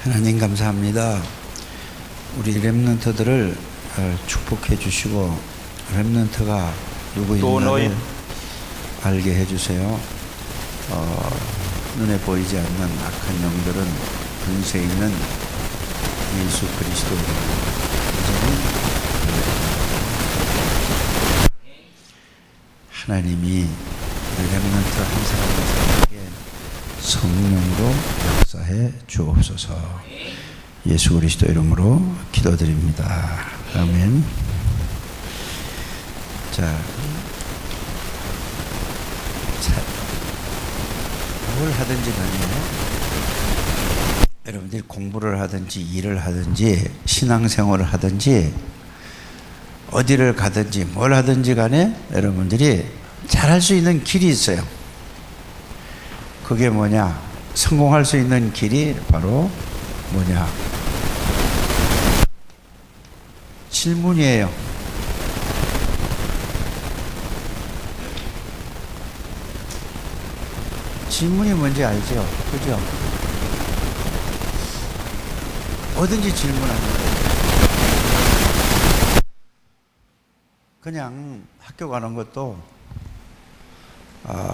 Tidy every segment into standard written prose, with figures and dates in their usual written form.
하나님 감사합니다. 우리 렘넌트들을 축복해 주시고 렘넌트가 누구인가를 알게 해주세요. 눈에 보이지 않는 악한 영들은 근세 있는 예수 그리스도로 하나님이 렘넌트 한 사람 한 사람에게 성령으로 역사해 주옵소서. 예수 그리스도 이름으로 기도드립니다. 아멘. 자, 뭘 하든지 간에 여러분들이 공부를 하든지 일을 하든지 신앙생활을 하든지 어디를 가든지 뭘 하든지 간에 여러분들이 잘할 수 있는 길이 있어요. 그게 뭐냐? 성공할 수 있는 길이 바로 뭐냐? 질문이에요. 질문이 뭔지 알죠? 그죠? 뭐든지 질문합니다. 그냥 학교 가는 것도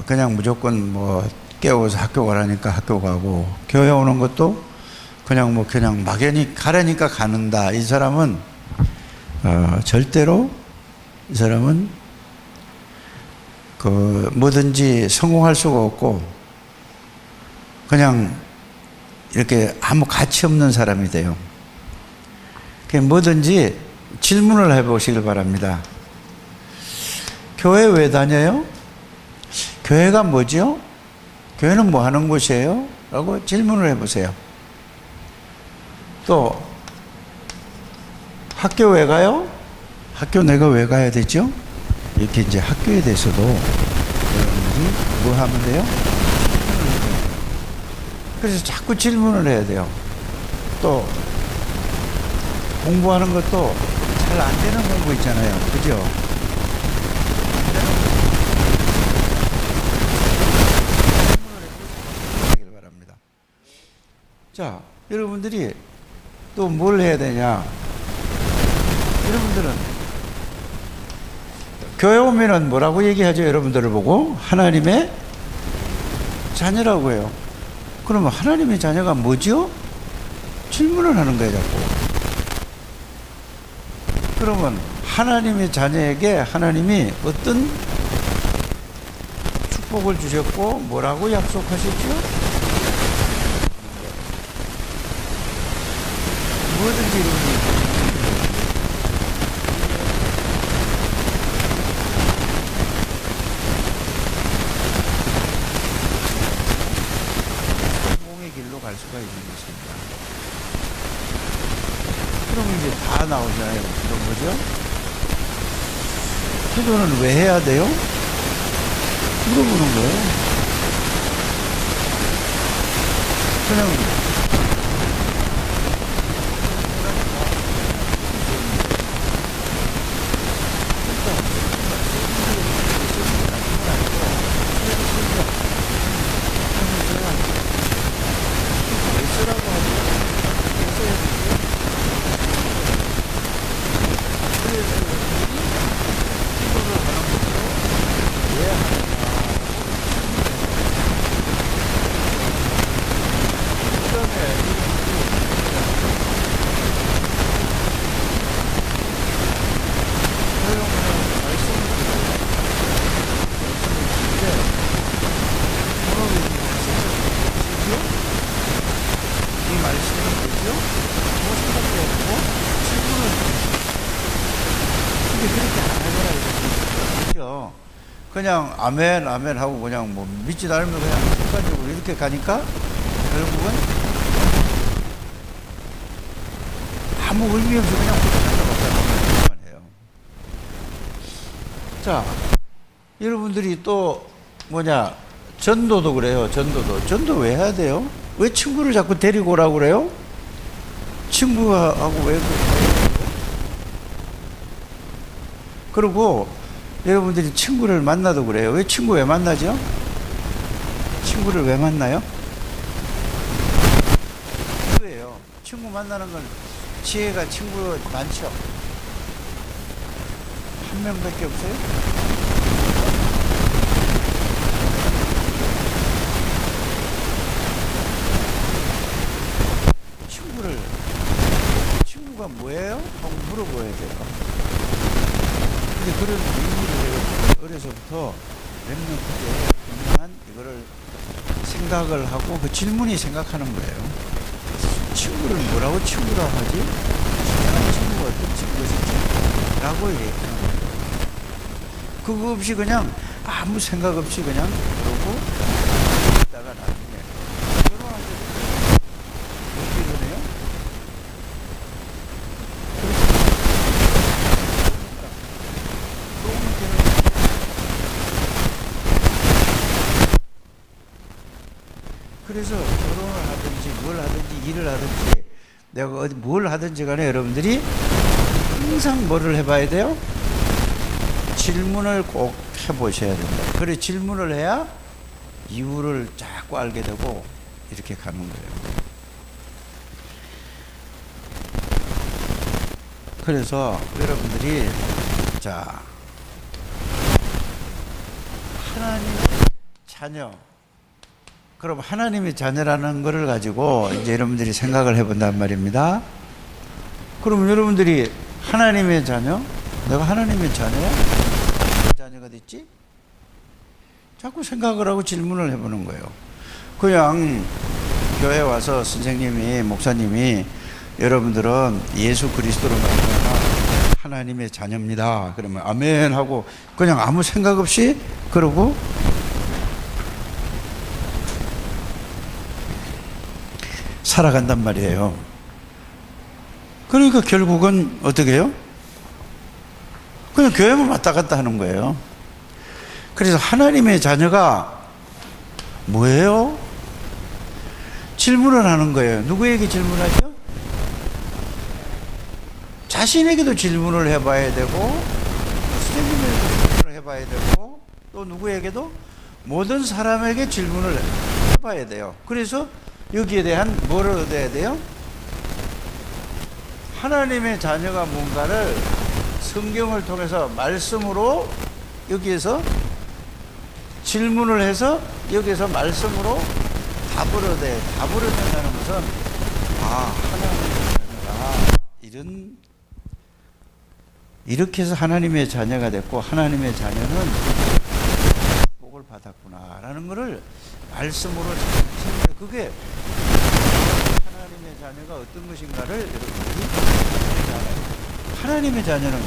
그냥 무조건 뭐 깨워서 학교 가라니까 학교 가고, 교회 오는 것도 그냥 막연히 가라니까 가는다. 이 사람은 절대로 이 사람은 뭐든지 성공할 수가 없고 그냥 이렇게 아무 가치 없는 사람이 돼요. 뭐든지 질문을 해보시길 바랍니다. 교회 왜 다녀요? 교회가 뭐죠? 교회는 뭐 하는 곳이에요? 라고 질문을 해보세요. 또 학교 왜 가요? 학교 내가 왜 가야 되죠? 이렇게 이제 학교에 대해서도 여러분들이 뭐 하면 돼요? 그래서 자꾸 질문을 해야 돼요. 또 공부하는 것도 잘 안 되는 공부 있잖아요. 그죠? 자, 여러분들이 또 뭘 해야 되냐? 여러분들은 교회 오면은 뭐라고 얘기하죠? 여러분들을 보고 하나님의 자녀라고 해요. 그러면 하나님의 자녀가 뭐죠? 질문을 하는 거예요, 자꾸. 그러면 하나님의 자녀에게 하나님이 어떤 축복을 주셨고 뭐라고 약속하셨죠? 뭐든지 성공의 길로 갈 수가 있는 것입니다. 그럼 이제 다 나오잖아요. 그런 거죠? 기도는 왜 해야 돼요? 물어보는 거예요. 그냥 그냥 아멘 아멘 하고 그냥 뭐 믿지도 않으면 그냥 습관적으로 이렇게 가니까 결국은 아무 의미 없이 그냥 붙어나가만 해요. 자, 여러분들이 또 뭐냐, 전도도 그래요. 전도 왜 해야 돼요? 왜 친구를 자꾸 데리고 오라고 그래요? 친구하고 왜 그래요? 그리고 여러분들이 친구를 만나도 그래요. 왜 친구 왜 만나죠? 친구를 왜 만나요? 이거예요. 친구 만나는 건 지혜가 친구 많죠? 한 명밖에 없어요? 친구가 뭐예요? 하고 물어봐야 돼요. 근데 그런 의미를 어려서부터 랩런트에 분명한 이거를 생각을 하고 그 질문이 생각하는 거예요. 친구를 뭐라고 친구라고 하지? 친한 친구가 어떤 친구지? 라고 얘기하는 거예요. 그거 없이 그냥 아무 생각 없이 그냥 그러고 있다가 나중에 결혼하게 되면 어떻게 되네요? 그래서 결혼을 하든지 뭘 하든지 일을 하든지 내가 어디 뭘 하든지 간에 여러분들이 항상 뭐를 해봐야 돼요? 질문을 꼭 해보셔야 된다. 그래 질문을 해야 이유를 자꾸 알게 되고 이렇게 가는 거예요. 그래서 여러분들이 자 하나님의 자녀, 그럼 하나님의 자녀라는 것을 가지고 이제 여러분들이 생각을 해본단 말입니다. 그럼 여러분들이 하나님의 자녀? 내가 하나님의 자녀야? 자녀가 됐지? 자꾸 생각을 하고 질문을 해보는 거예요. 그냥 교회 와서 선생님이, 목사님이 여러분들은 예수 그리스도로 말미암아 하나님의 자녀입니다. 그러면 아멘 하고 그냥 아무 생각 없이 그러고 살아간단 말이에요. 그러니까 결국은 어떻게 해요? 그냥 교회만 왔다 갔다 하는 거예요. 그래서 하나님의 자녀가 뭐예요? 질문을 하는 거예요. 누구에게 질문하죠? 자신에게도 질문을 해봐야 되고 선생님에게도 질문을 해봐야 되고 또 누구에게도 모든 사람에게 질문을 해봐야 돼요. 그래서 여기에 대한 뭐를 얻어야 돼요? 하나님의 자녀가 뭔가를 성경을 통해서 말씀으로 여기에서 질문을 해서 여기에서 말씀으로 답을 얻어야 돼. 답을 얻는다는 것은 하나님의 자녀가 이렇게 해서 하나님의 자녀가 됐고 하나님의 자녀는 복을 받았구나 라는 것을 말씀으로 설명해. 그게 하나님의 자녀가 어떤 것인가를 여러분들이 알아요. 하나님의 자녀는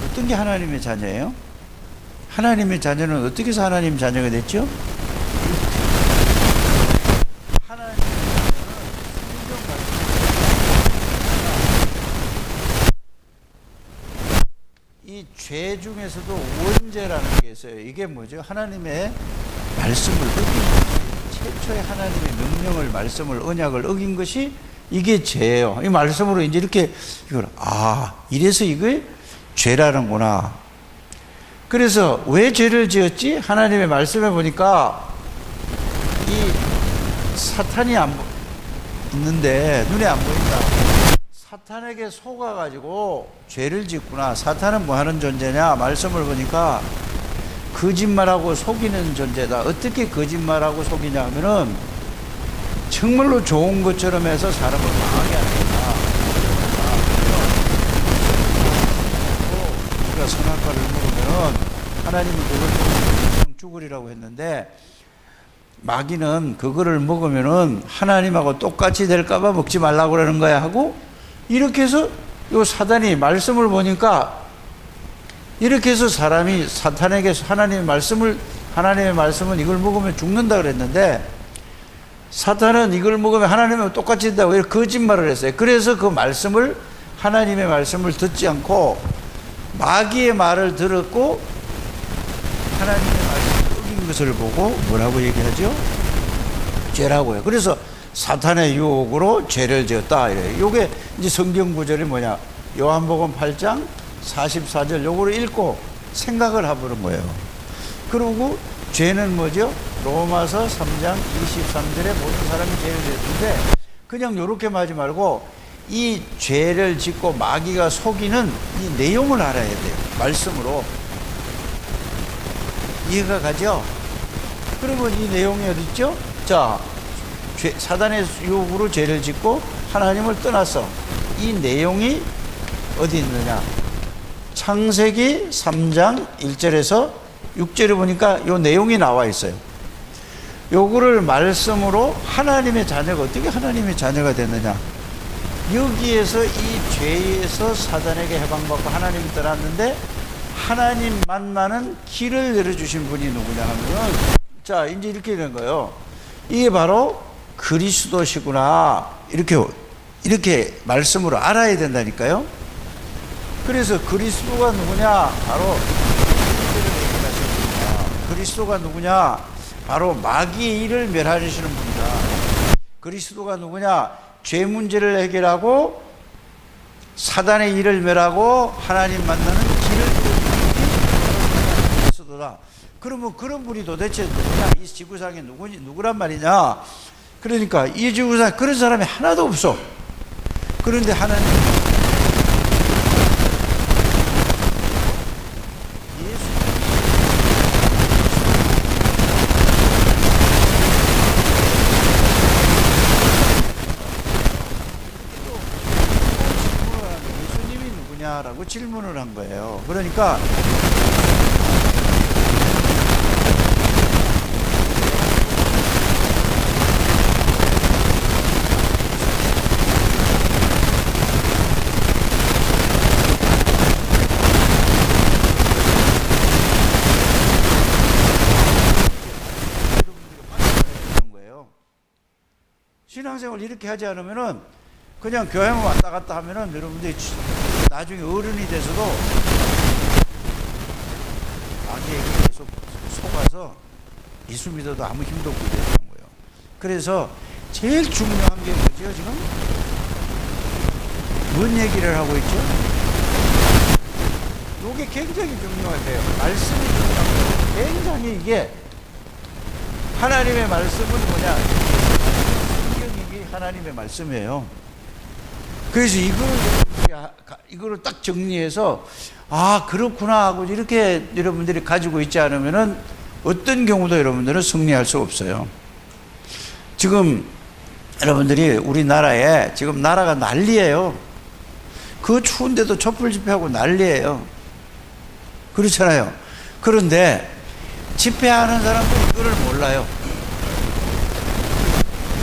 어떤 게 하나님의 자녀예요? 하나님의 자녀는 어떻게 해서 하나님 자녀가 됐죠? 하나님의 자녀는 이 죄 중에서도 원죄라는 게 있어요. 이게 뭐죠? 하나님의 말씀을 어긴 최초의 하나님의 명령을, 말씀을, 언약을 어긴 것이 이게 죄예요. 이 말씀으로 이제 이렇게 이걸 이래서 이게 죄라는구나. 그래서 왜 죄를 지었지? 하나님의 말씀에 보니까 이 사탄이 있는데 눈에 안 보인다. 사탄에게 속아가지고 죄를 짓구나. 사탄은 뭐 하는 존재냐? 말씀을 보니까 거짓말하고 속이는 존재다. 어떻게 거짓말하고 속이냐 하면은 정말로 좋은 것처럼 해서 사람을 망하게 하는 거다. 우리가 선악과를 먹으면은 하나님은 그걸 죽으리라고 했는데 마귀는 그거를 먹으면은 하나님하고 똑같이 될까봐 먹지 말라고 그러는 거야 하고 이렇게 해서 요 사단이 말씀을 보니까 이렇게 해서 사람이 사탄에게 하나님의 말씀은 이걸 먹으면 죽는다 그랬는데 사탄은 이걸 먹으면 하나님하고 똑같이 된다고 이렇게 거짓말을 했어요. 그래서 그 말씀을 하나님의 말씀을 듣지 않고 마귀의 말을 들었고 하나님의 말씀을 어긴 것을 보고 뭐라고 얘기하죠? 죄라고요. 그래서 사탄의 유혹으로 죄를 지었다 이래요. 이게 이제 성경 구절이 뭐냐? 요한복음 8장 44절 요거를 읽고 생각을 해보는 거예요. 그리고 죄는 뭐죠? 로마서 3장 23절에 모든 사람이 죄를 지었는데 그냥 요렇게만 하지 말고 이 죄를 짓고 마귀가 속이는 이 내용을 알아야 돼요. 말씀으로. 이해가 가죠? 그러면 이 내용이 어디 있죠? 자, 사단의 유혹으로 죄를 짓고 하나님을 떠났어. 이 내용이 어디 있느냐? 창세기 3장 1절에서 6절에 보니까 이 내용이 나와 있어요. 요거를 말씀으로 하나님의 자녀가 어떻게 하나님의 자녀가 됐느냐? 여기에서 이 죄에서 사단에게 해방받고 하나님이 떠났는데 하나님만만은 길을 열어주신 분이 누구냐 하면은, 자, 이제 이렇게 되는 거예요. 이게 바로 그리스도시구나. 이렇게 말씀으로 알아야 된다니까요. 그래서 그리스도가 누구냐? 바로 그리스도가 누구냐? 바로 마귀의 일을 멸하시는 분이다. 그리스도가 누구냐? 죄 문제를 해결하고 사단의 일을 멸하고 하나님 만나는 길을 열어주는 그리스도다. 그러면 그런 분이 도대체 누구냐? 이 지구상에 누구란 말이냐? 그러니까 이 지구상에 그런 사람이 하나도 없어. 그런데 하나님 예수님이 누구냐라고 질문을 한 거예요. 그러니까 신앙생활 이렇게 하지 않으면은 그냥 교회만 왔다 갔다 하면은 여러분들이 나중에 어른이 돼서도 마귀에게 계속 속아서 예수 믿어도 아무 힘도 없게 되는 거예요. 그래서 제일 중요한 게 뭐죠 지금? 뭔 얘기를 하고 있죠? 이게 굉장히 중요해요. 말씀이 중요한 거예요. 굉장히 이게 하나님의 말씀은 뭐냐? 성경이 하나님의 말씀이에요. 그래서 이거를 딱 정리해서 아 그렇구나 하고 이렇게 여러분들이 가지고 있지 않으면은 어떤 경우도 여러분들은 승리할 수 없어요. 지금 여러분들이 우리나라에 지금 나라가 난리예요. 그 추운데도 촛불 집회하고 난리예요. 그렇잖아요. 그런데 집회하는 사람들은 이거를 몰라요.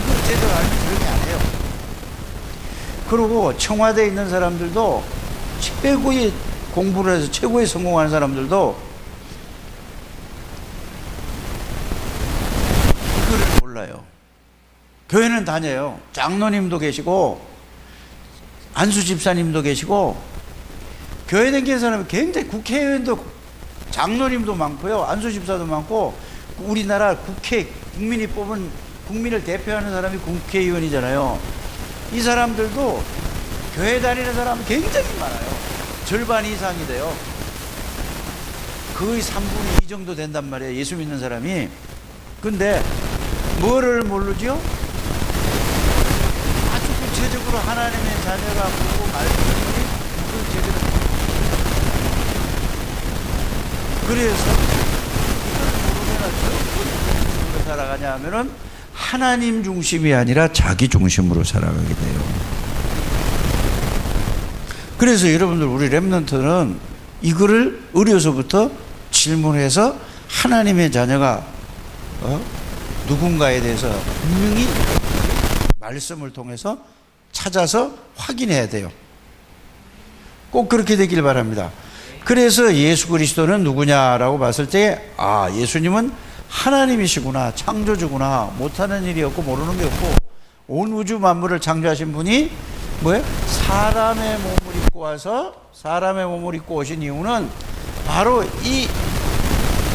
이걸 제대로 알면 그렇게 안 해요. 그리고 청와대에 있는 사람들도 최고의 공부를 해서 최고의 성공하는 사람들도 이거를 몰라요. 교회는 다녀요. 장로님도 계시고 안수 집사님도 계시고 교회 다니는 사람이 굉장히 국회의원도 장로님도 많고요. 안수 집사도 많고 우리나라 국민이 뽑은 국민을 대표하는 사람이 국회의원이잖아요. 이 사람들도 교회 다니는 사람은 굉장히 많아요. 절반 이상이 돼요. 거의 3분의 2 정도 된단 말이에요. 예수 믿는 사람이. 근데 뭐를 모르죠? 아주 구체적으로 하나님의 자녀가 보고 말씀이 그걸 제대로 그래서 이걸 모르면 전부 살아가냐 하면은 하나님 중심이 아니라 자기 중심으로 살아가게 돼요. 그래서 여러분들 우리 렘넌트는 이거를 어려서부터 질문해서 하나님의 자녀가 누군가에 대해서 분명히 말씀을 통해서 찾아서 확인해야 돼요. 꼭 그렇게 되길 바랍니다. 그래서 예수 그리스도는 누구냐라고 봤을 때 예수님은 하나님이시구나, 창조주구나, 못하는 일이 없고 모르는 게 없고 온 우주 만물을 창조하신 분이 뭐예요? 사람의 몸을 입고 와서 사람의 몸을 입고 오신 이유는 바로 이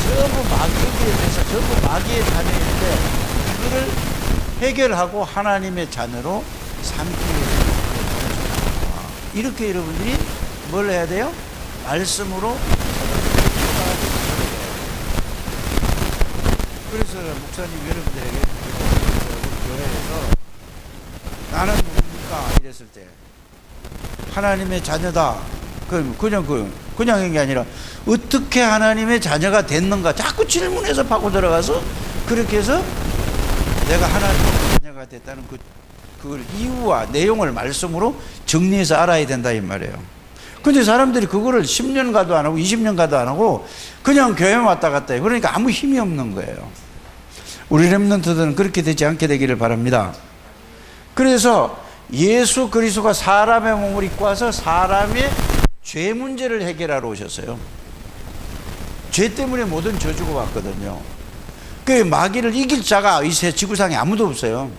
전부 마귀에 대해서 전부 마귀의 자녀인데 이거를 해결하고 하나님의 자녀로 삼기 위해서 이렇게 여러분들이 뭘 해야 돼요? 말씀으로. 그래서 목사님 여러분들에게 교회에서 나는 누굽니까? 이랬을 때 하나님의 자녀다. 그냥 한 게 아니라 어떻게 하나님의 자녀가 됐는가 자꾸 질문해서 파고 들어가서 그렇게 해서 내가 하나님의 자녀가 됐다는 그걸 이유와 내용을 말씀으로 정리해서 알아야 된다 이 말이에요. 근데 사람들이 그거를 10년 가도 안 하고 20년 가도 안 하고 그냥 교회 왔다 갔다 해요. 그러니까 아무 힘이 없는 거예요. 우리 렘넌트들은 그렇게 되지 않게 되기를 바랍니다. 그래서 예수 그리스도가 사람의 몸을 입고 와서 사람의 죄 문제를 해결하러 오셨어요. 죄 때문에 모든 저주가 왔거든요. 그 마귀를 이길 자가 이 새 지구상에 아무도 없어요.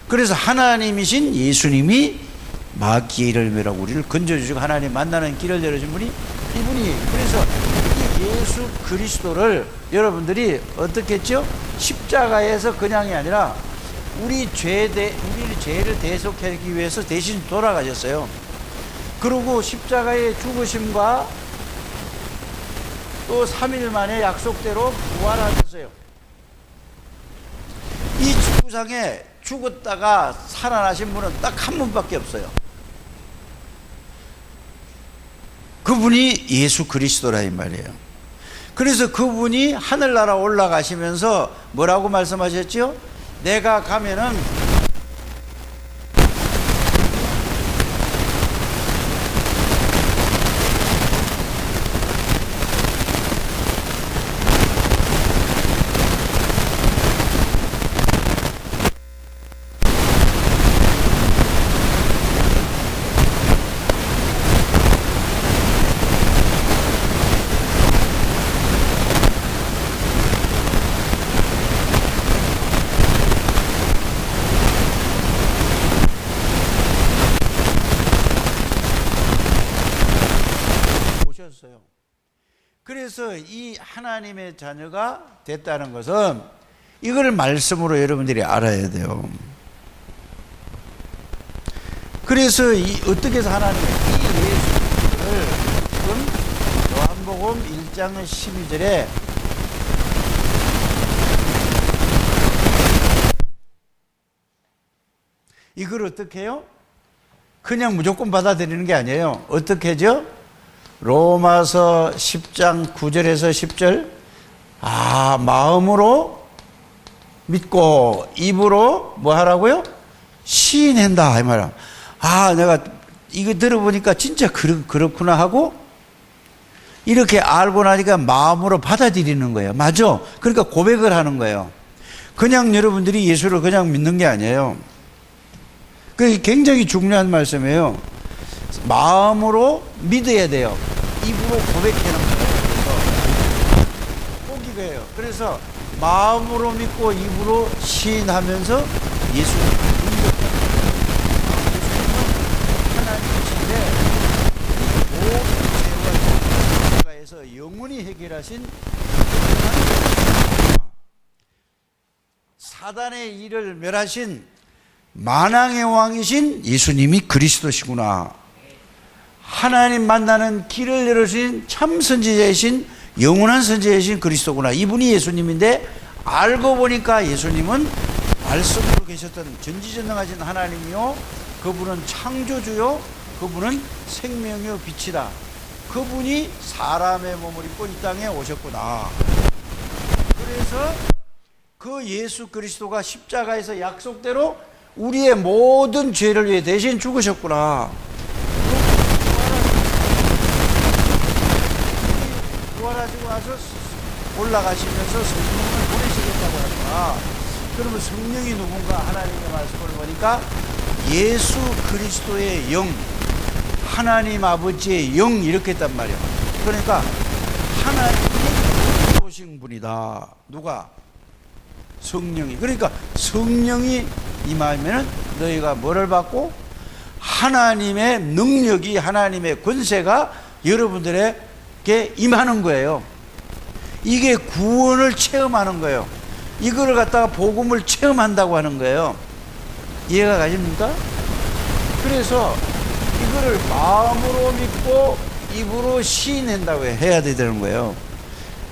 그래서 하나님이신 예수님이 마귀의 열매라고 우리를 건져주시고 하나님 만나는 길을 열어준 분이 이분이. 그래서 이 예수 그리스도를 여러분들이 어떻게 했죠? 십자가에서 그냥이 아니라 우리 죄를 대속하기 위해서 대신 돌아가셨어요. 그리고 십자가의 죽으심과 또 3일 만에 약속대로 부활하셨어요. 이 지구상에 죽었다가 살아나신 분은 딱 한 분밖에 없어요. 그분이 예수 그리스도라 이 말이에요. 그래서 그분이 하늘나라 올라가시면서 뭐라고 말씀하셨죠? 내가 가면은 그래서 이 하나님의 자녀가 됐다는 것은 이걸 말씀으로 여러분들이 알아야 돼요. 그래서 어떻게 해서 하나님의 이 예수를 지금 요한복음 1장 12절에 이걸 어떻게 해요? 그냥 무조건 받아들이는 게 아니에요. 어떻게 하죠? 로마서 10장 9절에서 10절 마음으로 믿고 입으로 뭐 하라고요? 시인한다 이 말이야. 내가 이거 들어보니까 진짜 그렇구나 하고 이렇게 알고 나니까 마음으로 받아들이는 거예요. 맞아. 그러니까 고백을 하는 거예요. 그냥 여러분들이 예수를 그냥 믿는 게 아니에요. 그게 굉장히 중요한 말씀이에요. 마음으로 믿어야 돼요. 입으로 고백하는 거예요. 꼭 이거예요. 그래서 마음으로 믿고 입으로 시인하면서 예수님을 믿는 하나님이신데 모든 죄와 죄에서 영원히 해결하신 사단의 일을 멸하신 만왕의 왕이신 예수님이 그리스도시구나. 하나님 만나는 길을 열어주신 참 선지자이신 영원한 선지자이신 그리스도구나. 이분이 예수님인데 알고 보니까 예수님은 말씀으로 계셨던 전지전능하신 하나님이요, 그분은 창조주요, 그분은 생명이요 빛이다. 그분이 사람의 몸을 입고 이 땅에 오셨구나. 그래서 그 예수 그리스도가 십자가에서 약속대로 우리의 모든 죄를 위해 대신 죽으셨구나. 부활하시고 나서 올라가시면서 성령을 보내시겠다고 하구나. 그러면 성령이 누군가? 하나님의 말씀을 보니까 예수 그리스도의 영, 하나님 아버지의 영 이렇게 했단 말이야. 그러니까 하나님이 오신 분이다. 누가? 성령이. 그러니까 성령이 임하면 너희가 뭐를 받고? 하나님의 능력이, 하나님의 권세가 여러분들에게 임하는 거예요. 이게 구원을 체험하는 거예요. 이거를 갖다가 복음을 체험한다고 하는 거예요. 이해가 가십니까? 그래서 이거를 마음으로 믿고 입으로 시인한다고 해야 되는 거예요.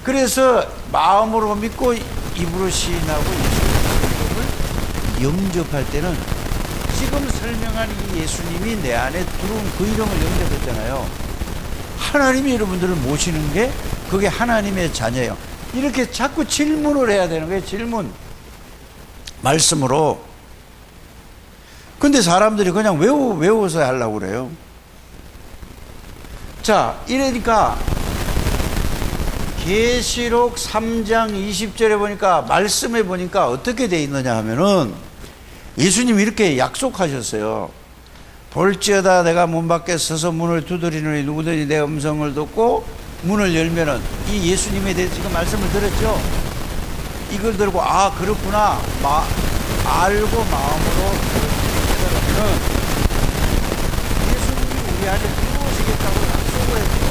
그래서 마음으로 믿고 입으로 시인하고 예수님을 영접할 때는 지금 설명한 이 예수님이 내 안에 들어온 그 이름을 영접했잖아요. 하나님이 여러분들을 모시는 게 그게 하나님의 자녀예요. 이렇게 자꾸 질문을 해야 되는 거예요. 질문. 말씀으로. 근데 사람들이 그냥 외워서 하려고 그래요. 자, 이러니까 계시록 3장 20절에 보니까, 말씀에 보니까 어떻게 돼 있느냐 하면은 예수님이 이렇게 약속하셨어요. 볼지어다 내가 문 밖에 서서 문을 두드리노니 누구든지 내 음성을 듣고 문을 열면은, 이 예수님에 대해서 지금 말씀을 들었죠. 이걸 들고 아 그렇구나 알고 마음으로 깨달으면은 예수님이 우리 안에 들어오시겠다고 약속을 했어요.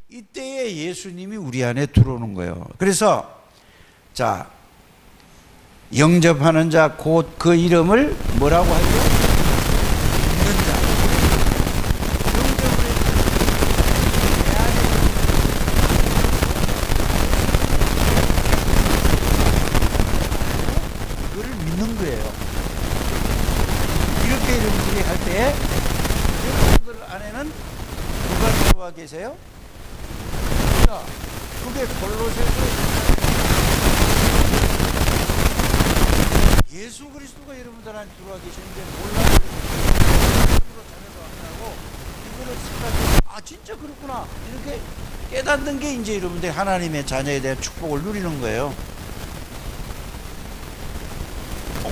이때에 예수님이 우리 안에 들어오는 거예요. 그래서 자, 영접하는 자 곧 그 이름을 뭐라고 하죠? 믿는 자. 영접을 내 안에 이거를 믿는 거예요. 이렇게 여러분들이 할 때에 여러분들 안에는 누가 들어와 계세요? 자, 그게 골로새서 예수 그리스도가 여러분들한테 들어와 계시는데 몰라요. 자녀도 안 하고 이거를 생각해서 아 진짜 그렇구나 이렇게 깨닫는 게 이제 여러분들 하나님의 자녀에 대한 축복을 누리는 거예요.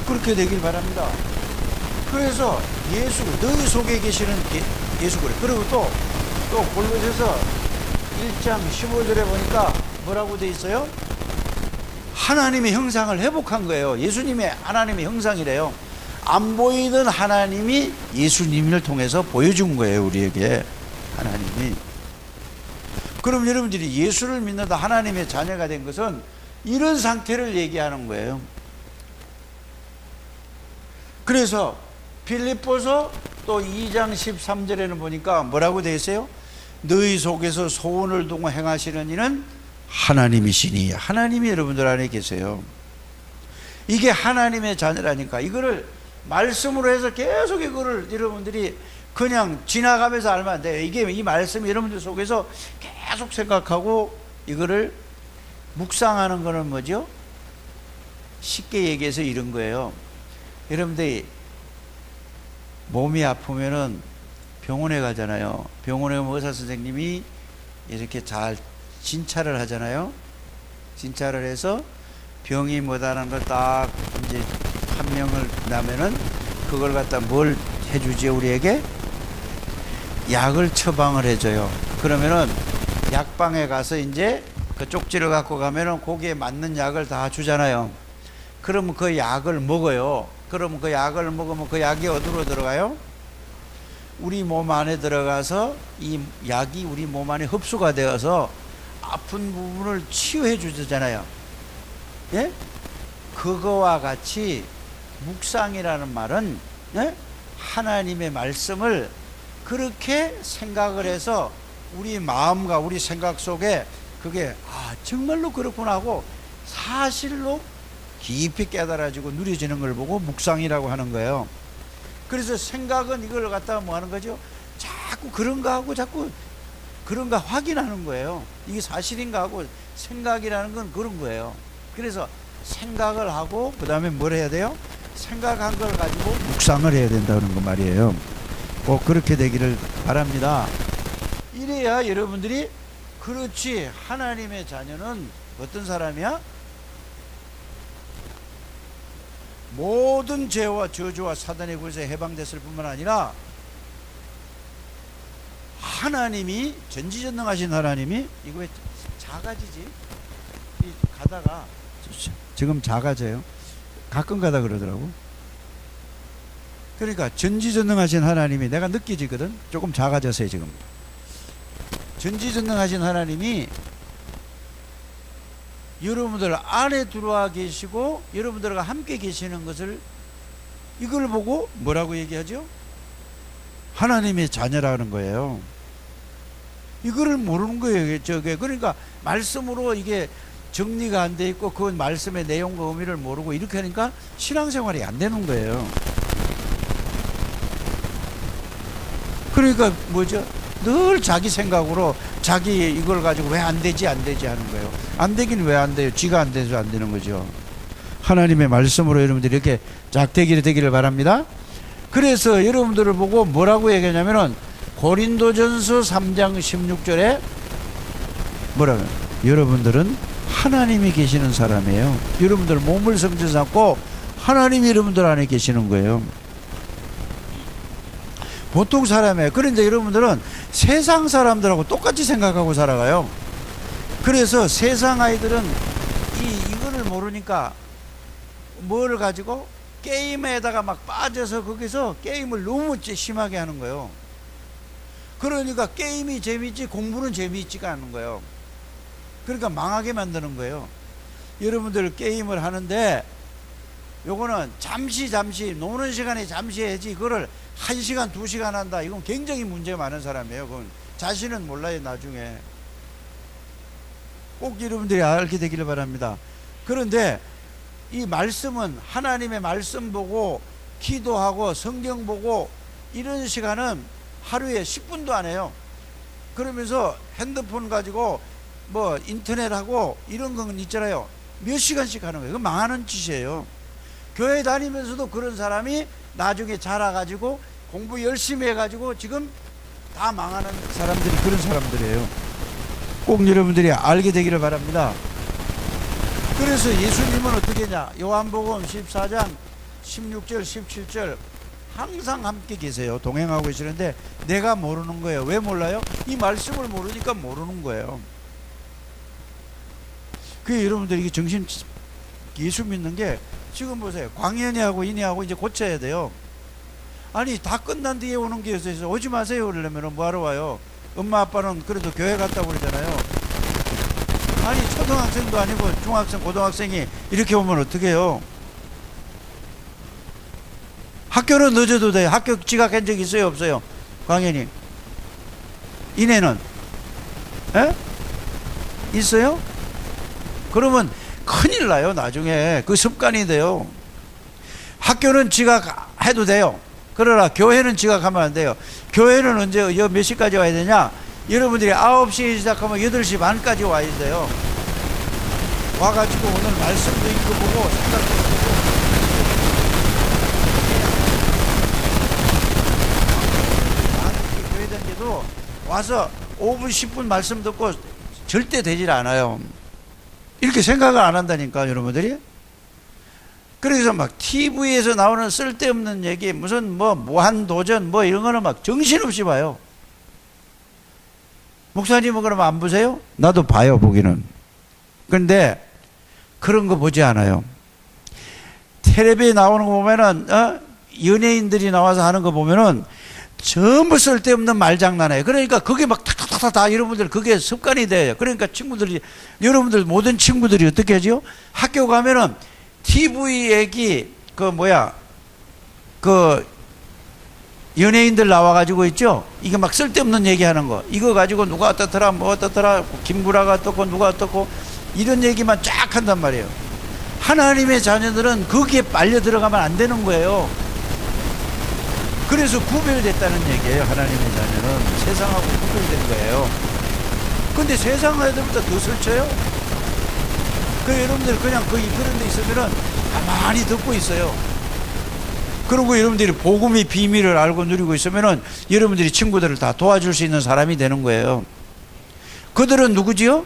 그렇게 되길 바랍니다. 그래서 예수, 너희 속에 계시는 예수 그래. 그리고 또 골로새서 1장 15절에 보니까 뭐라고 돼 있어요? 하나님의 형상을 회복한 거예요. 예수님의 하나님의 형상이래요. 안 보이던 하나님이 예수님을 통해서 보여준 거예요. 우리에게 하나님이. 그럼 여러분들이 예수를 믿는다 하나님의 자녀가 된 것은 이런 상태를 얘기하는 거예요. 그래서 빌립보서 또 2장 13절에는 보니까 뭐라고 되어 있어요? 너희 속에서 소원을 두고 행하시는 이는 하나님이시니, 하나님이 여러분들 안에 계세요. 이게 하나님의 자녀라니까. 이거를 말씀으로 해서 계속 이거를 여러분들이 그냥 지나가면서 알면 안 돼요. 이게 이 말씀이 여러분들 속에서 계속 생각하고 이거를 묵상하는 거는 뭐죠? 쉽게 얘기해서 이런 거예요. 여러분들이 몸이 아프면은 병원에 가잖아요. 병원에 가면 의사 선생님이 이렇게 잘 진찰을 하잖아요. 진찰을 해서 병이 뭐다라는 걸 딱 이제 판명을 나면은 그걸 갖다 뭘 해주지? 우리에게 약을 처방을 해줘요. 그러면은 약방에 가서 이제 그 쪽지를 갖고 가면은 거기에 맞는 약을 다 주잖아요. 그러면 그 약을 먹어요. 그러면 그 약을 먹으면 그 약이 어디로 들어가요? 우리 몸 안에 들어가서 이 약이 우리 몸 안에 흡수가 되어서 아픈 부분을 치유해 주잖아요. 예? 그거와 같이 묵상이라는 말은 예? 하나님의 말씀을 그렇게 생각을 해서 우리 마음과 우리 생각 속에 그게 아 정말로 그렇구나 하고 사실로 깊이 깨달아지고 누려지는 걸 보고 묵상이라고 하는 거예요. 그래서 생각은 이걸 갖다가 뭐 하는 거죠? 자꾸 그런가 하고 자꾸 그런가 확인하는 거예요. 이게 사실인가 하고 생각이라는 건 그런 거예요. 그래서 생각을 하고 그 다음에 뭘 해야 돼요? 생각한 걸 가지고 묵상을 해야 된다는 거 말이에요. 꼭 그렇게 되기를 바랍니다. 이래야 여러분들이 그렇지 하나님의 자녀는 어떤 사람이야? 모든 죄와 저주와 사단의 굴에서 해방됐을 뿐만 아니라 하나님이 전지전능하신 하나님이 이거 왜 작아지지? 가다가 지금 작아져요. 가끔 가다 그러더라고. 그러니까 전지전능하신 하나님이 내가 느껴지거든. 조금 작아졌어요 지금. 전지전능하신 하나님이 여러분들 안에 들어와 계시고 여러분들과 함께 계시는 것을 이걸 보고 뭐라고 얘기하죠? 하나님의 자녀라는 거예요. 이거를 모르는 거예요. 저게 그러니까 말씀으로 이게 정리가 안 돼 있고 그 말씀의 내용과 의미를 모르고 이렇게 하니까 신앙생활이 안 되는 거예요. 그러니까 뭐죠? 늘 자기 생각으로 자기 이걸 가지고 왜 안 되지 안 되지 하는 거예요. 안 되긴 왜 안 돼요? 지가 안 돼서 안 되는 거죠. 하나님의 말씀으로 여러분들이 이렇게 되기를 바랍니다. 그래서 여러분들을 보고 뭐라고 얘기하냐면은 고린도전서 3장 16절에 뭐라고요? 여러분들은 하나님이 계시는 사람이에요. 여러분들 몸을 성전 삼고 하나님이 여러분들 안에 계시는 거예요. 보통 사람이에요. 그런데 여러분들은 세상 사람들하고 똑같이 생각하고 살아가요. 그래서 세상 아이들은 이거를 모르니까 뭘 가지고 게임에다가 막 빠져서 거기서 게임을 너무 심하게 하는 거예요. 그러니까 게임이 재미있지 공부는 재미있지가 않은 거예요. 그러니까 망하게 만드는 거예요. 여러분들 게임을 하는데 요거는 잠시 노는 시간에 잠시 해야지 그거를 1시간 2시간 한다. 이건 굉장히 문제가 많은 사람이에요. 그건 자신은 몰라요. 나중에 꼭 여러분들이 알게 되기를 바랍니다. 그런데 이 말씀은 하나님의 말씀 보고 기도하고 성경 보고 이런 시간은 하루에 10분도 안 해요. 그러면서 핸드폰 가지고 뭐 인터넷하고 이런 건 있잖아요. 몇 시간씩 하는 거예요. 그건 망하는 짓이에요. 교회 다니면서도 그런 사람이 나중에 자라가지고 공부 열심히 해가지고 지금 다 망하는 사람들이 그런 사람들이에요. 꼭 여러분들이 알게 되기를 바랍니다. 그래서 예수님은 어떻게 했냐? 요한복음 14장 16절 17절 항상 함께 계세요. 동행하고 계시는데 내가 모르는 거예요. 왜 몰라요? 이 말씀을 모르니까 모르는 거예요. 그게 여러분들이 이게 정신 예수 믿는 게 지금 보세요. 광현이하고 인이하고 이제 고쳐야 돼요. 아니 다 끝난 뒤에 오는 게 있어서 오지 마세요 그러려면 뭐하러 와요? 엄마 아빠는 그래도 교회 갔다고 그러잖아요. 아니 초등학생도 아니고 중학생 고등학생이 이렇게 오면 어떻게 해요? 학교는 늦어도 돼요. 학교 지각한 적 있어요 없어요? 광현이 인애는 에? 있어요? 그러면 큰일 나요. 나중에 그 습관이 돼요. 학교는 지각해도 돼요. 그러나 교회는 지각하면 안 돼요. 교회는 언제 몇 시까지 와야 되냐? 여러분들이 9시에 시작하면 8시 반까지 와야 돼요. 와가지고 오늘 말씀도 읽어보고 생각도 해보고 많은 교회 다니도 와서 5분 10분 말씀 듣고 절대 되질 않아요. 이렇게 생각을 안 한다니까 여러분들이. 그래서 막 TV에서 나오는 쓸데없는 얘기 무슨 뭐 무한도전 뭐 이런 거는 막 정신없이 봐요. 목사님은 그러면 안 보세요? 나도 봐요 보기는. 그런데 그런 거 보지 않아요. 텔레비에 나오는 거 보면은 연예인들이 나와서 하는 거 보면은 전부 쓸데없는 말장난해요. 그러니까 그게 막 탁탁탁 다 여러분들 그게 습관이 돼요. 그러니까 친구들이 여러분들 모든 친구들이 어떻게 하죠? 학교 가면은 TV 얘기 그 연예인들 나와가지고 있죠. 이게 막 쓸데없는 얘기하는 거 이거 가지고 누가 어떻더라 뭐 어떻더라 김구라가 어떻고 누가 어떻고 이런 얘기만 쫙 한단 말이에요. 하나님의 자녀들은 거기에 빨려 들어가면 안 되는 거예요. 그래서 구별됐다는 얘기예요. 하나님의 자녀는 세상하고 구별된 거예요. 근데 세상 애들보다 더 설쳐요. 그 여러분들 그냥 거기 그런 데 있으면은 가만히 듣고 있어요. 그리고 여러분들이 복음의 비밀을 알고 누리고 있으면은 여러분들이 친구들을 다 도와줄 수 있는 사람이 되는 거예요. 그들은 누구지요?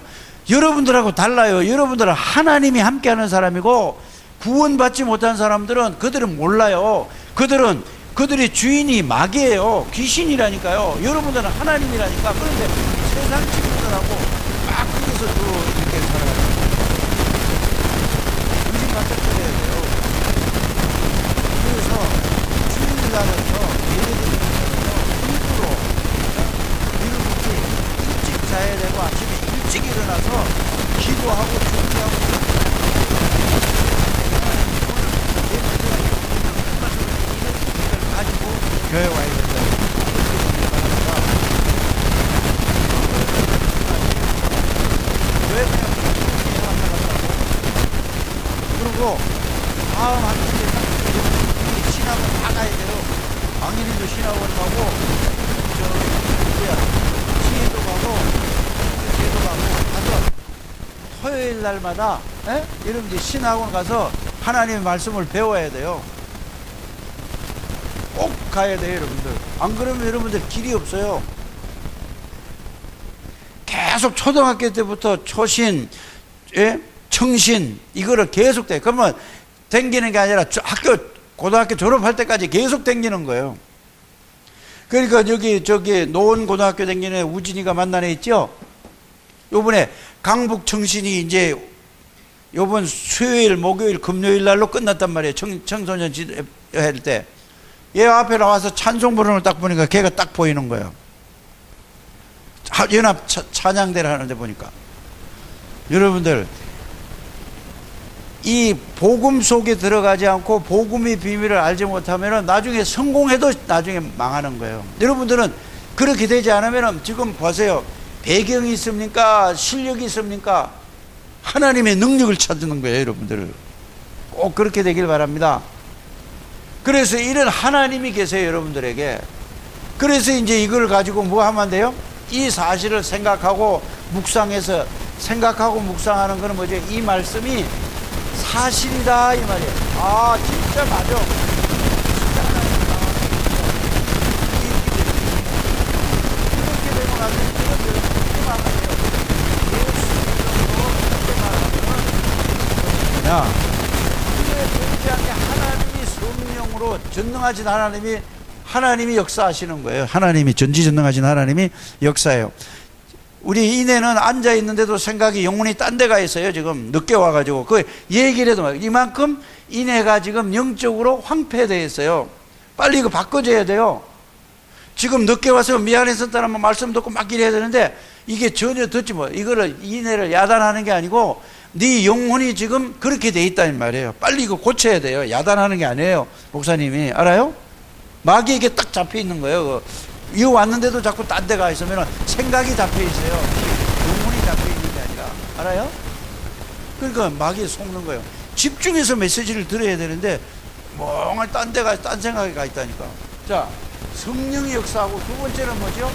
여러분들하고 달라요. 여러분들은 하나님이 함께하는 사람이고 구원받지 못한 사람들은 그들은 몰라요. 그들의 주인이 마귀예요. 귀신이라니까요. 여러분들은 하나님이라니까. 그런데 세상 친구들하고 막 거기서 이렇게 살아가요. 정신 바짝 차려야 돼요. 그래서 주일날은요, 예배드리면서 일부러 일찍 자야 되고 아침에 일찍 일어나서 기도하고 준비하고 가지고 교회 와야 된다. 광인이도 신학원 가고, 시에도 가고, 제도 가서, 토요일 날마다, 여러분들이 신학원 가서 하나님의 말씀을 배워야 돼요. 꼭 가야 돼요, 여러분들. 안 그러면 여러분들 길이 없어요. 계속 초등학교 때부터 초신, 청신, 이거를 계속 돼. 그러면 댕기는 게 아니라 고등학교 졸업할 때까지 계속 댕기는 거예요. 그러니까 저기 노원고등학교 댕기는 우진이가 만난 애 있죠? 요번에 강북 청신이 이제 요번 수요일, 목요일, 금요일 날로 끝났단 말이에요. 청소년 할 때. 얘 앞에 나와서 찬송 부르는 걸 딱 보니까 걔가 딱 보이는 거예요. 연합 찬양대를 하는데 보니까. 여러분들, 이 복음 속에 들어가지 않고 복음의 비밀을 알지 못하면 나중에 성공해도 나중에 망하는 거예요. 여러분들은 그렇게 되지 않으면 지금 보세요. 배경이 있습니까? 실력이 있습니까? 하나님의 능력을 찾는 거예요, 여러분들. 꼭 그렇게 되길 바랍니다. 그래서 이런 하나님이 계세요, 여러분들에게. 그래서 이제 이걸 가지고 뭐 하면 돼요? 이 사실을 생각하고 묵상해서, 생각하고 묵상하는 거는 뭐죠? 이 말씀이 사실이다, 이 말이에요. 아, 진짜 맞아. 진짜 하나님 나와서 그렇게 되고 나서 여러분들 말하면 야, 이거에 존재한 게 하나님이 성령으로 전능하신 하나님이 역사하시는 거예요. 하나님이 전지전능하신 하나님이 역사해요. 우리 이내는 앉아 있는데도 생각이 영혼이 딴 데가 있어요. 지금 늦게 와가지고 그 얘기를 해도 이만큼 이내가 지금 영적으로 황폐되어 있어요. 빨리 이거 바꿔줘야 돼요. 지금 늦게 와서 미안했었다는 말씀 듣고 막 이래야 되는데 이게 전혀 듣지 못. 이거를 이내를 야단하는 게 아니고 네 영혼이 지금 그렇게 돼 있다는 말이에요. 빨리 이거 고쳐야 돼요. 야단하는 게 아니에요. 목사님이 알아요? 마귀에게 딱 잡혀 있는 거예요. 이거 왔는데도 자꾸 딴 데 가 있으면 생각이 잡혀 있어요. 영혼이 잡혀 있는 게 아니라. 알아요? 그러니까 마귀에 속는 거예요. 집중해서 메시지를 들어야 되는데 멍할 딴 생각이 가 있다니까. 자, 성령이 역사하고 두 번째는 뭐죠?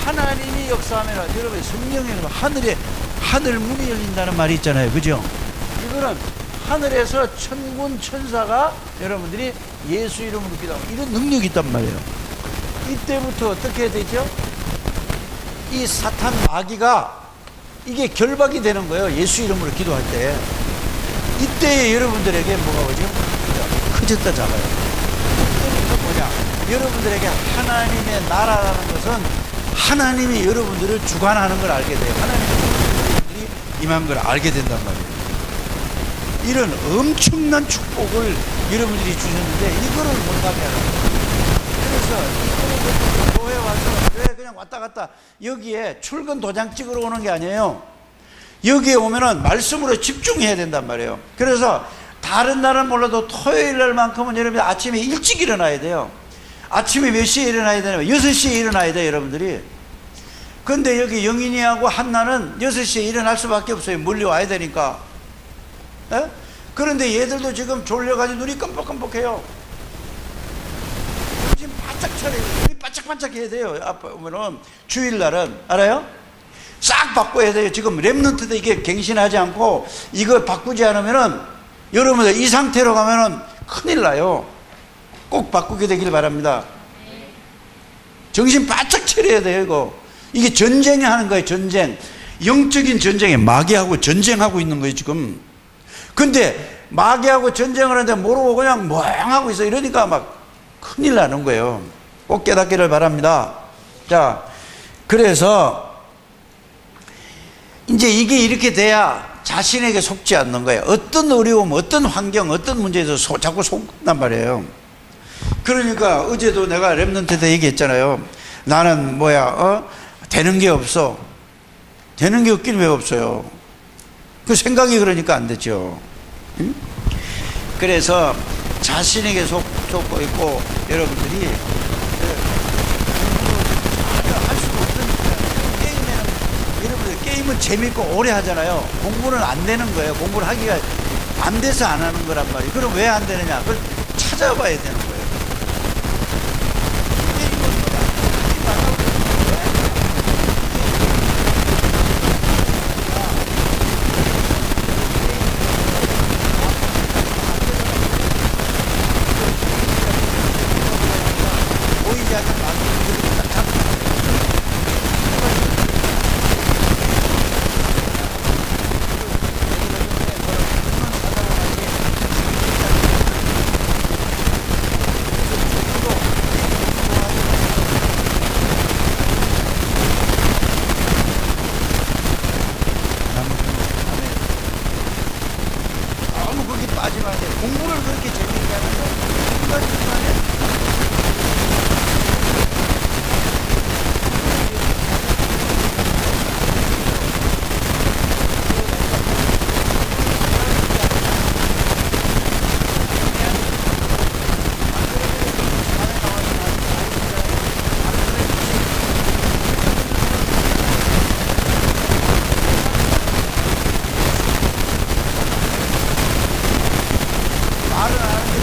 하나님이 역사하면 여러분 성령이 하늘 문이 열린다는 말이 있잖아요. 그죠? 이거는 하늘에서 천군 천사가 여러분들이 예수 이름으로 기도하고 이런 능력이 있단 말이에요. 이때부터 어떻게 해야 되죠? 이 사탄 마귀가 이게 결박이 되는 거예요. 예수 이름으로 기도할 때. 이때 여러분들에게 뭐가 오죠? 커졌다 작아요. 이때부터 뭐냐? 여러분들에게 하나님의 나라라는 것은 하나님이 여러분들을 주관하는 걸 알게 돼요. 하나님이 여러분들이 임한 걸 알게 된단 말이에요. 이런 엄청난 축복을 여러분들이 주셨는데 이거를 못하게 하는 거예요. 그래서 이거를 교회 와서 왜 그냥 왔다 갔다 여기에 출근 도장 찍으러 오는 게 아니에요. 여기에 오면은 말씀으로 집중해야 된단 말이에요. 그래서 다른 날은 몰라도 토요일 날만큼은 여러분이 아침에 일찍 일어나야 돼요. 아침에 몇 시에 일어나야 되냐면 6시에 일어나야 돼요, 여러분들이. 근데 여기 영인이하고 한나는 6시에 일어날 수밖에 없어요. 몰려와야 되니까. 에? 그런데 얘들도 지금 졸려가지고 눈이 끔뻑끔뻑해요. 지금 바짝 차려요. 눈이 반짝반짝 해야 돼요. 앞에 오면은 주일날은 알아요? 싹 바꿔야 돼요. 지금 랩런트도 이게 갱신하지 않고 이거 바꾸지 않으면은 여러분들 이 상태로 가면은 큰일 나요. 꼭 바꾸게 되길 바랍니다. 정신 바짝 차려야 돼요. 이게 전쟁하는 거예요. 전쟁. 영적인 전쟁에 마귀하고 전쟁하고 있는 거예요, 지금. 근데 마귀하고 전쟁을 하는데 모르고 그냥 멍하고 있어. 이러니까 막 큰일 나는 거예요. 꼭 깨닫기를 바랍니다. 자, 그래서 이제 이게 이렇게 돼야 자신에게 속지 않는 거예요. 어떤 어려움, 어떤 환경, 어떤 문제에서 자꾸 속단 말이에요. 그러니까 어제도 내가 랩런트 때 얘기했잖아요. 나는 되는 게 없어. 되는 게 없긴 왜 없어요? 그 생각이 그러니까 안 되죠. 응? 그래서 자신에게 속고 있고 여러분들이 할 수가 없으니까 게임에는 여러분들 게임은 재밌고 오래 하잖아요. 공부는 안 되는 거예요. 공부를 하기가 안 돼서 안 하는 거란 말이에요. 그럼 왜 안 되느냐? 그걸 찾아봐야 되는 거예요. 하는 마귀를 딱 잡고 너무 거기 빠지면 안 돼. 공부를 그렇게 재미있게 하면서 한 가지 시간에 말을 안 하는데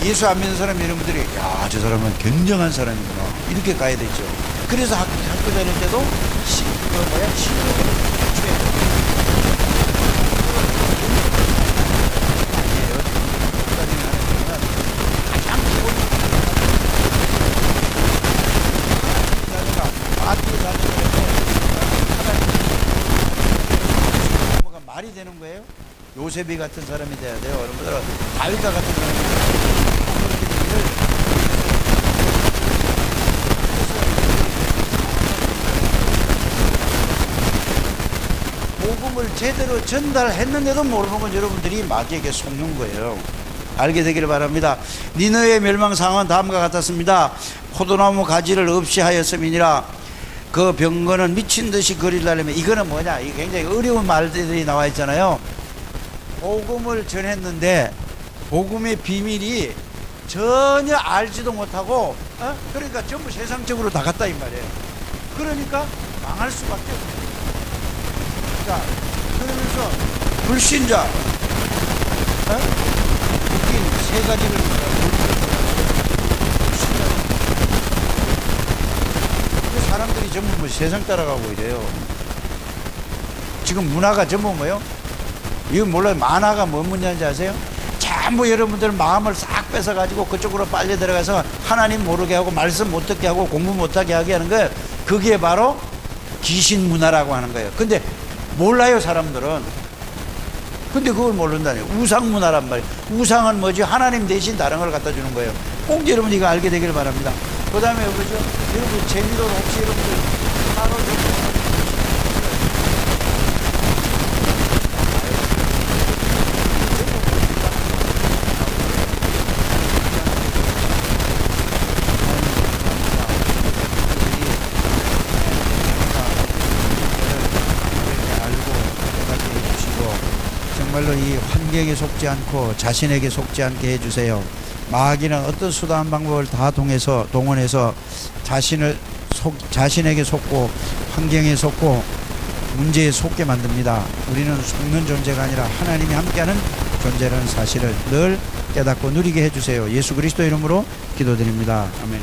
예수 안 믿는 사람 이런 분들이 야, 저 사람은 굉장한 사람이구나 이렇게 가야 되죠. 그래서 학교 다닐 때도 신뢰를 가장 말이 되는 거예요? 요셉이 같은 사람이 돼야 돼요. 여러분들은 다윗과 같은 사람이 그렇게 되기를 복음을 제대로 전달했는데도 모르는 건 여러분들이 마귀에게 속는 거예요. 알게 되기를 바랍니다. 니느웨의 멸망 상황은 다음과 같았습니다. 포도나무 가지를 없이 하였음이니라. 그 병거는 미친 듯이 거리려면 이거는 뭐냐? 이게 굉장히 어려운 말들이 나와 있잖아요. 복음을 전했는데 복음의 비밀이 전혀 알지도 못하고 그러니까 전부 세상적으로 다 갔다 이 말이에요. 그러니까 망할 수밖에 없어요. 자, 그러면서 불신자 웃긴 세 가지를 사람들이 전부 뭐 세상 따라가고 이래요. 지금 문화가 전부 뭐요? 이거 몰라요. 만화가 뭔 문제인지 아세요? 전부 여러분들 마음을 싹 뺏어가지고 그쪽으로 빨려 들어가서 하나님 모르게 하고 말씀 못 듣게 하고 공부 못하게 하게 하는 거예요. 그게 바로 귀신 문화라고 하는 거예요. 근데 몰라요, 사람들은. 근데 그걸 모른다니요. 우상 문화란 말이에요. 우상은 뭐지? 하나님 대신 다른 걸 갖다 주는 거예요. 꼭 여러분 이거 알게 되길 바랍니다. 그 다음에 그죠? 여러분 재미로 혹시 여러분들 따로 정말로 이 환경에 속지 않고 자신에게 속지 않게 해주세요. 마귀는 어떤 수단 방법을 다 동원해서 자신에게 속고 환경에 속고 문제에 속게 만듭니다. 우리는 속는 존재가 아니라 하나님이 함께하는 존재라는 사실을 늘 깨닫고 누리게 해주세요. 예수 그리스도 이름으로 기도드립니다. 아멘.